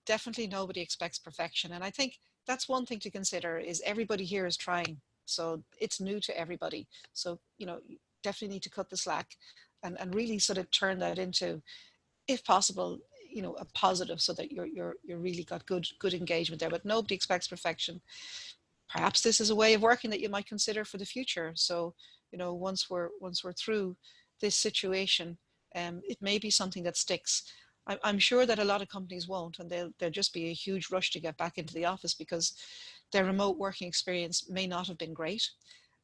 Definitely nobody expects perfection. And I think that's one thing to consider is everybody here is trying. So it's new to everybody. So, you know, you definitely need to cut the slack and really sort of turn that into, if possible, you know, a positive, so that you're really got good engagement there. But nobody expects perfection. Perhaps this is a way of working that you might consider for the future. So, you know, once we're through this situation, it may be something that sticks. I'm sure that a lot of companies won't, and there'll just be a huge rush to get back into the office because their remote working experience may not have been great.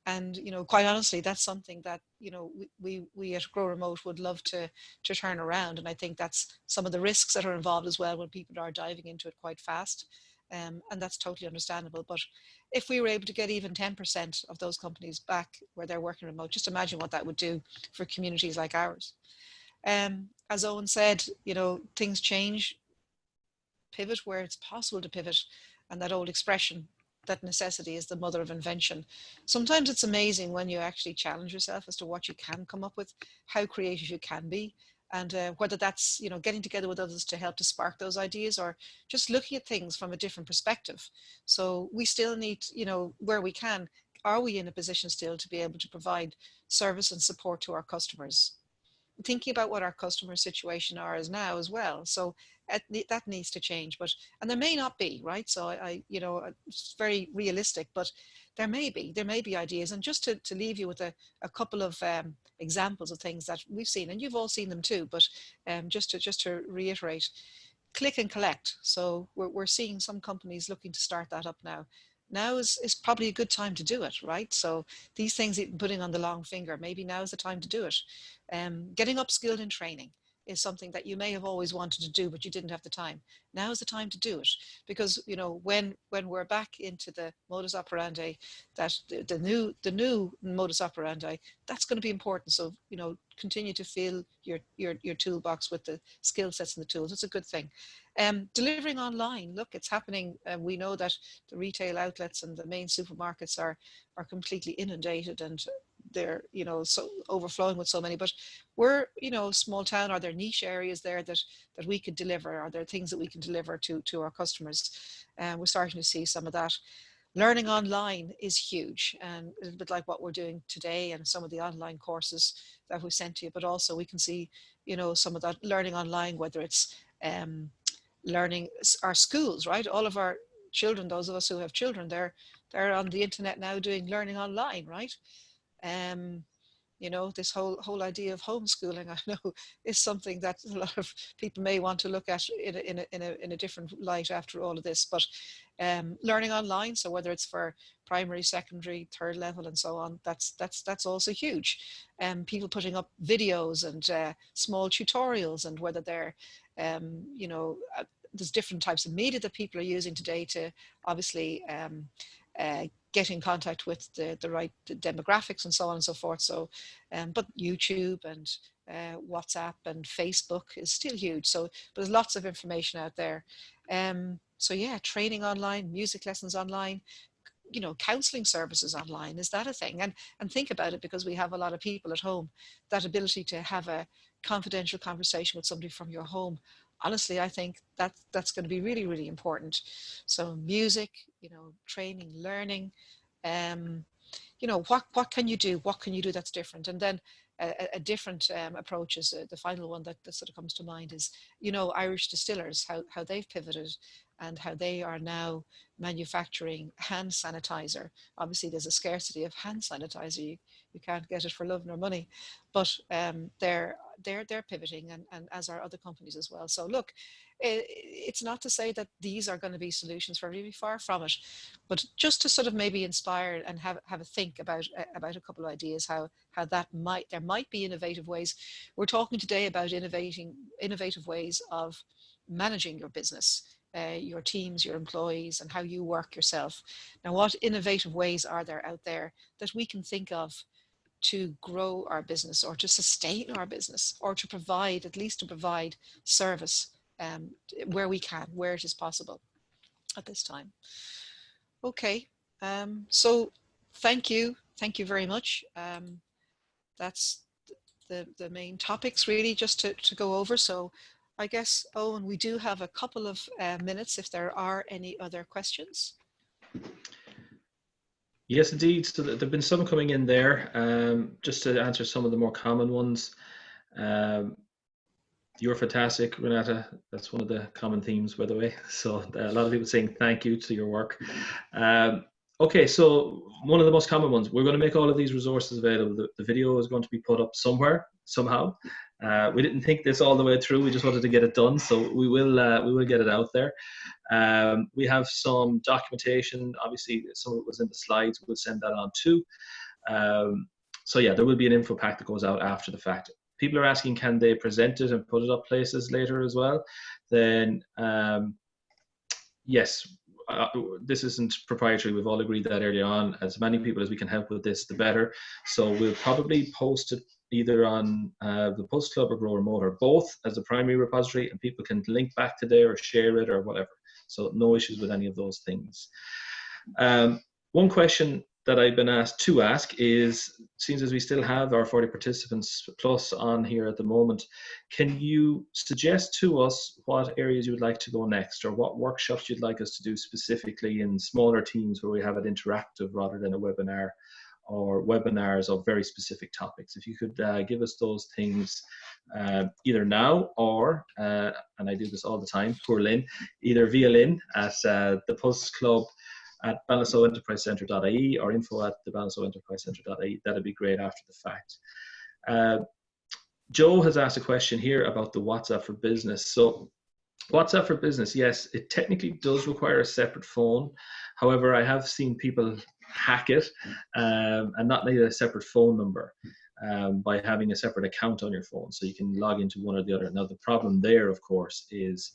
And, you know, quite honestly, that's something that, you know, we at Grow Remote would love to turn around. And I think that's some of the risks that are involved as well when people are diving into it quite fast. And that's totally understandable. But if we were able to get even 10% of those companies back where they're working remote, just imagine what that would do for communities like ours. As Owen said, things change, pivot where it's possible to pivot. And that old expression, that necessity is the mother of invention. Sometimes it's amazing when you actually challenge yourself as to what you can come up with, how creative you can be, and whether that's getting together with others to help to spark those ideas, or just looking at things from a different perspective. So we still need, where we can, are we in a position still to be able to provide service and support to our customers, thinking about what our customer situation are as now as well. So that needs to change, and there may not be, right? So it's very realistic, but there may be ideas. And just to leave you with a couple of examples of things that we've seen, and you've all seen them too, but just to reiterate, click and collect. So we're seeing some companies looking to start that up now. Now is probably a good time to do it, right? So these things that you're putting on the long finger, maybe now is the time to do it. Getting upskilled in training is something that you may have always wanted to do, but you didn't have the time. Now is the time to do it, because when we're back into the modus operandi, that the new modus operandi, that's going to be important. So continue to fill your toolbox with the skill sets and the tools. It's a good thing. Delivering online, look, it's happening. We know that the retail outlets and the main supermarkets are completely inundated, and they're so overflowing with so many. But we're small town. Are there niche areas there that we could deliver? Are there things that we can deliver to our customers? And we're starting to see some of that. Learning online is huge, and a little bit like what we're doing today and some of the online courses that we sent to you. But also we can see some of that learning online, whether it's learning our schools, right? All of our children, those of us who have children, they're on the internet now doing learning online, right? This whole idea of homeschooling, I know, is something that a lot of people may want to look at in a different light after all of this. But learning online, so whether it's for primary, secondary, third level, and so on, that's also huge. People putting up videos and small tutorials, and whether they're there's different types of media that people are using today to obviously get in contact with the right demographics and so on and so forth. So, but YouTube and WhatsApp and Facebook is still huge. So there's lots of information out there. So yeah, training online, music lessons online, counseling services online. Is that a thing? And think about it, because we have a lot of people at home, that ability to have a confidential conversation with somebody from your home. Honestly, I think that's going to be really, really important. So music, training, learning, what can you do? What can you do that's different? And then a different approach is the final one that sort of comes to mind is, Irish distillers, how they've pivoted and how they are now manufacturing hand sanitizer. Obviously, there's a scarcity of hand sanitizer. You can't get it for love nor money, but they're pivoting, and as are other companies as well. So look, it's not to say that these are going to be solutions for everybody, far from it, but just to sort of maybe inspire and have a think about a couple of ideas how there might be innovative ways. We're talking today about innovative ways of managing your business, your teams, your employees, and how you work yourself. Now, what innovative ways are there out there that we can think of to grow our business, or to sustain our business, or to provide, at least to provide service where we can, where it is possible at this time? Okay, so thank you very much. That's the main topics really, just to go over. So I guess, Owen, we do have a couple of minutes if there are any other questions. Yes, indeed. So there have been some coming in there. Just to answer some of the more common ones. You're fantastic, Renate. That's one of the common themes, by the way. So a lot of people saying thank you to your work. Okay, so one of the most common ones, we're going to make all of these resources available. The video is going to be put up somewhere, somehow. We didn't think this all the way through. We just wanted to get it done. So we will get it out there. We have some documentation. Obviously, some of it was in the slides. We'll send that on too. So yeah, there will be an info pack that goes out after the fact. People are asking, can they present it and put it up places later as well? Then yes, this isn't proprietary. We've all agreed that earlier on. As many people as we can help with this, the better. So we'll probably post it either on the Post Club or Grow Remote, or both, as a primary repository, and people can link back to there or share it or whatever. So no issues with any of those things. One question that I've been asked to ask is, seems as we still have our 40 participants plus on here at the moment, can you suggest to us what areas you would like to go next, or what workshops you'd like us to do specifically in smaller teams where we have it interactive rather than a webinar, or webinars of very specific topics? If you could give us those things either now or, and I do this all the time, poor Lynn, either via Lynn at the Post Club at ballinasloenterprisecentre.ie or info@theballinasloenterprisecentre.ie. That'd be great after the fact. Joe has asked a question here about the WhatsApp for Business. So WhatsApp for Business, yes, it technically does require a separate phone. However, I have seen people hack it and not need a separate phone number by having a separate account on your phone. So you can log into one or the other. Now, the problem there, of course, is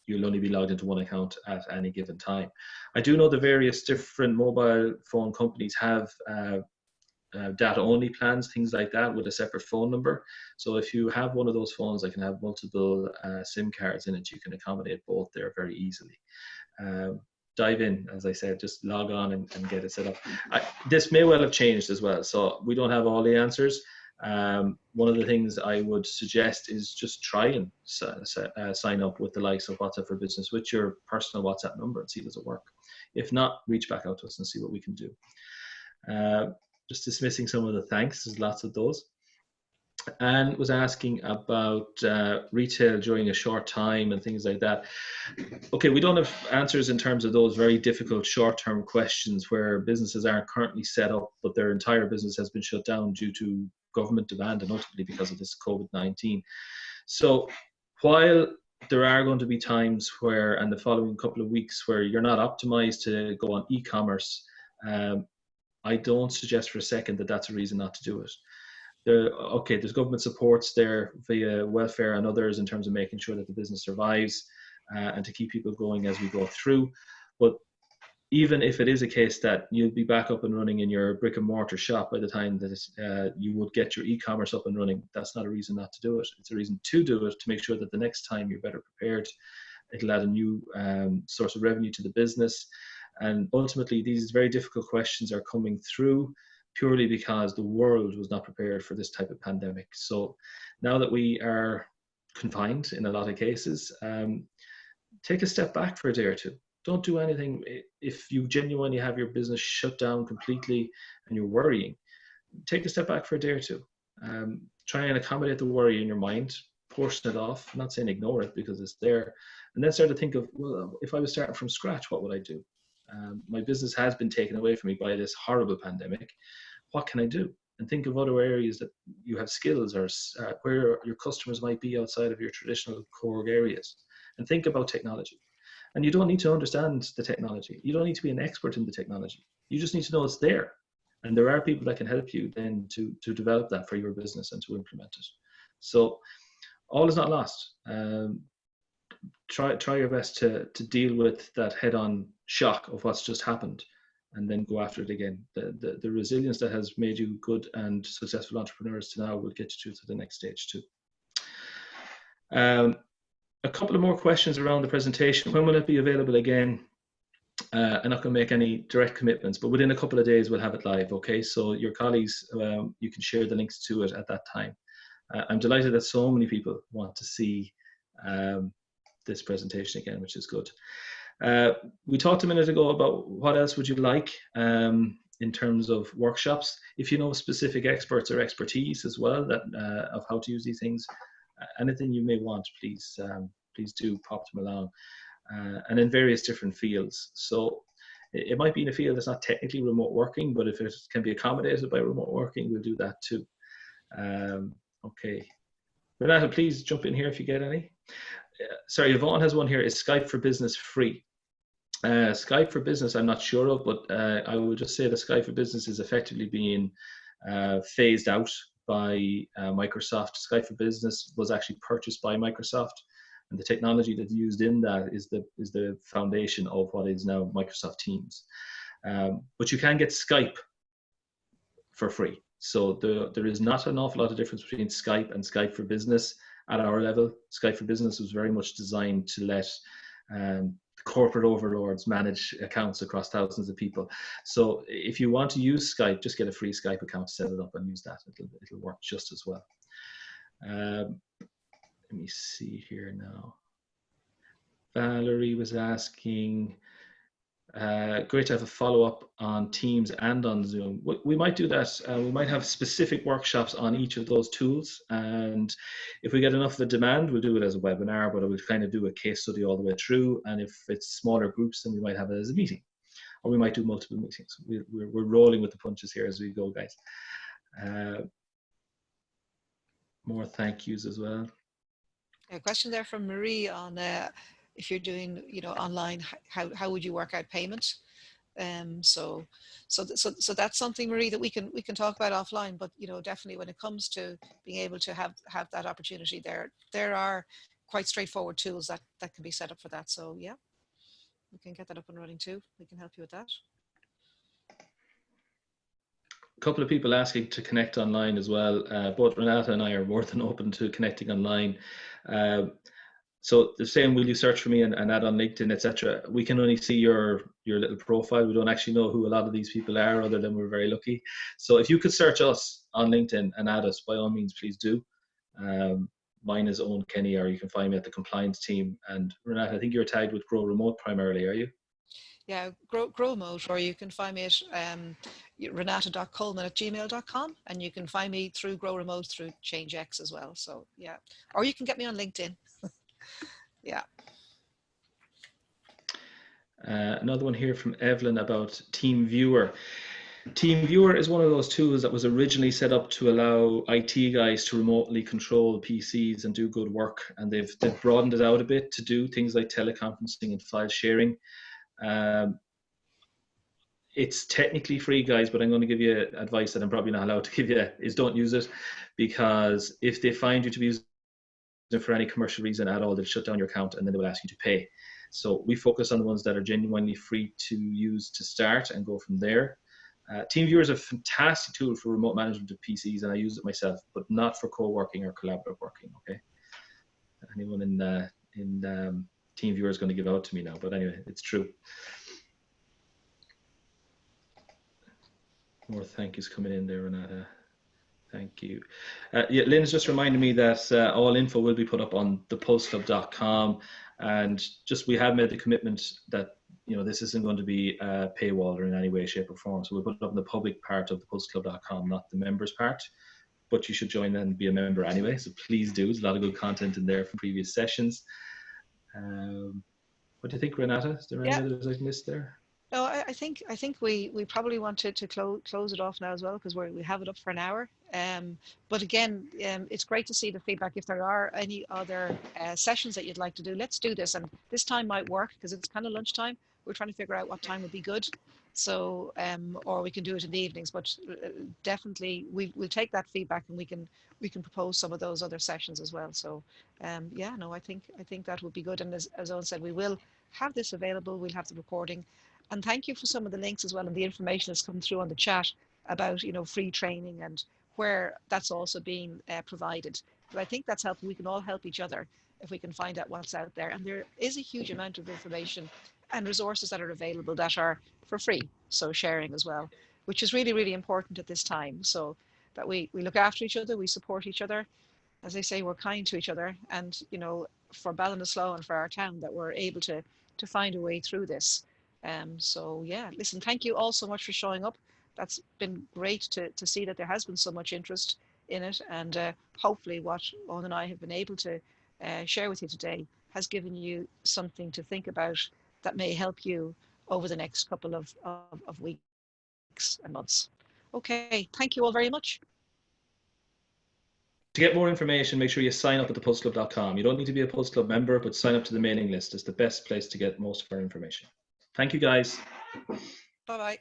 you'll only be logged into one account at any given time. I do know the various different mobile phone companies have data-only plans, things like that, with a separate phone number. So if you have one of those phones that can have multiple SIM cards in it, you can accommodate both there very easily. Dive in, as I said, just log on and get it set up. This may well have changed as well, so we don't have all the answers. One of the things I would suggest is just try and sign up with the likes of WhatsApp for Business with your personal WhatsApp number and see does it work. If not, reach back out to us and see what we can do. Just dismissing some of the thanks, there's lots of those. Anne was asking about retail during a short time and things like that. Okay, we don't have answers in terms of those very difficult short-term questions where businesses aren't currently set up, but their entire business has been shut down due to government demand and ultimately because of this COVID-19. So while there are going to be times where, and the following couple of weeks, where you're not optimized to go on e-commerce, I don't suggest for a second that that's a reason not to do it. Okay, there's government supports there via Wayfair and others in terms of making sure that the business survives and to keep people going as we go through. But even if it is a case that you'll be back up and running in your brick and mortar shop by the time that you would get your e-commerce up and running, that's not a reason not to do it. It's a reason to do it, to make sure that the next time you're better prepared. It'll add a new source of revenue to the business. And ultimately, these very difficult questions are coming through purely because the world was not prepared for this type of pandemic. So now that we are confined in a lot of cases, take a step back for a day or two. Don't do anything. If you genuinely have your business shut down completely and you're worrying, take a step back for a day or two. Try and accommodate the worry in your mind, portion it off. I'm not saying ignore it because it's there. And then start to think of, well, if I was starting from scratch, what would I do? My business has been taken away from me by this horrible pandemic. What can I do? And think of other areas that you have skills or where your customers might be outside of your traditional core areas. And think about technology. And you don't need to understand the technology. You don't need to be an expert in the technology. You just need to know it's there. And there are people that can help you then to develop that for your business and to implement it. So all is not lost. Try your best to deal with that head-on shock of what's just happened and then go after it again. The resilience that has made you good and successful entrepreneurs to now will get you to the next stage too. A couple of more questions around the presentation. When will it be available again? I'm not going to make any direct commitments, but within a couple of days we'll have it live, okay? So your colleagues, you can share the links to it at that time. I'm delighted that so many people want to see this presentation again, which is good. We talked a minute ago about what else would you like in terms of workshops. If you know specific experts or expertise as well that of how to use these things, anything you may want, please do pop them along, and in various different fields. So it might be in a field that's not technically remote working, but if it can be accommodated by remote working, we'll do that too. Okay, Renate, please jump in here if you get any. Sorry, Yvonne has one here. Is Skype for Business free? Skype for Business, I'm not sure of, but I will just say that Skype for Business is effectively being phased out by Microsoft. Skype for Business was actually purchased by Microsoft, And the technology that's used in that is the foundation of what is now Microsoft Teams. But you can get Skype for free. So there is not an awful lot of difference between Skype and Skype for Business at our level. Skype for Business was very much designed to let corporate overlords manage accounts across thousands of people. So if you want to use Skype, just get a free Skype account, set it up and use that. It'll work just as well. Let me see here now. Valerie was asking, great to have a follow-up on Teams and on Zoom. We might do that. We might have specific workshops on each of those tools. And if we get enough of the demand, we'll do it as a webinar, but we'll kind of do a case study all the way through. And if it's smaller groups, then we might have it as a meeting, or we might do multiple meetings. We're rolling with the punches here as we go, guys. More thank yous as well. A question there from Marie on if you're doing, online, how would you work out payment? So that's something, Marie, that we can talk about offline. But definitely when it comes to being able to have that opportunity, there are quite straightforward tools that can be set up for that. So yeah, we can get that up and running too. We can help you with that. A couple of people asking to connect online as well. Both Renate and I are more than open to connecting online. So they're saying, will you search for me and add on LinkedIn, etc. We can only see your little profile. We don't actually know who a lot of these people are, other than we're very lucky. So if you could search us on LinkedIn and add us, by all means, please do. Mine is Owen Kenny, or you can find me at the compliance team. And Renate, I think you're tagged with Grow Remote primarily, are you? Yeah, Grow Remote, or you can find me at renate.kohlmann@gmail.com, and you can find me through Grow Remote through ChangeX as well. So yeah, or you can get me on LinkedIn. Yeah. Another one here from Evelyn about TeamViewer. TeamViewer is one of those tools that was originally set up to allow IT guys to remotely control PCs and do good work, and they've broadened it out a bit to do things like teleconferencing and file sharing. It's technically free, guys, but I'm going to give you advice that I'm probably not allowed to give you, is don't use it, because if they find you to be using it for any commercial reason at all, they'll shut down your account and then they will ask you to pay. So we focus on the ones that are genuinely free to use to start and go from there. TeamViewer is a fantastic tool for remote management of PCs, and I use it myself, but not for co-working or collaborative working. Okay. Anyone in TeamViewer is going to give out to me now, but anyway, it's true. More thank yous coming in there, Renate. Thank you. Yeah, Lynn's just reminded me that all info will be put up on thepulseclub.com, and just we have made the commitment that this isn't going to be a paywall or in any way, shape, or form. So we'll put it up in the public part of thepulseclub.com, not the members part. But you should join and be a member anyway. So please do. There's a lot of good content in there from previous sessions. What do you think, Renate? Is there any others I've missed there? No, I think we probably want to close it off now as well, because we have it up for an hour. But again, it's great to see the feedback. If there are any other sessions that you'd like to do, let's do this. And this time might work because it's kind of lunchtime. We're trying to figure out what time would be good. So, or we can do it in the evenings. But definitely, we'll take that feedback and we can propose some of those other sessions as well. So, yeah, no, I think that would be good. And as Owen said, we will have this available. We'll have the recording. And thank you for some of the links as well, and the information that's come through on the chat about free training and where that's also being provided. But I think that's helpful. We can all help each other if we can find out what's out there. And there is a huge amount of information and resources that are available that are for free, so sharing as well, which is really, really important at this time. So that we look after each other, we support each other. As I say, we're kind to each other, and for Ballinasloe and for our town, that we're able to find a way through this. So yeah, listen, thank you all so much for showing up. That's been great to see that there has been so much interest in it, and hopefully what Owen and I have been able to share with you today has given you something to think about that may help you over the next couple of weeks and months. Okay, thank you all very much. To get more information, make sure you sign up at thepulseclub.com. You don't need to be a Pulse Club member, but sign up to the mailing list. It's the best place to get most of our information. Thank you, guys. Bye-bye.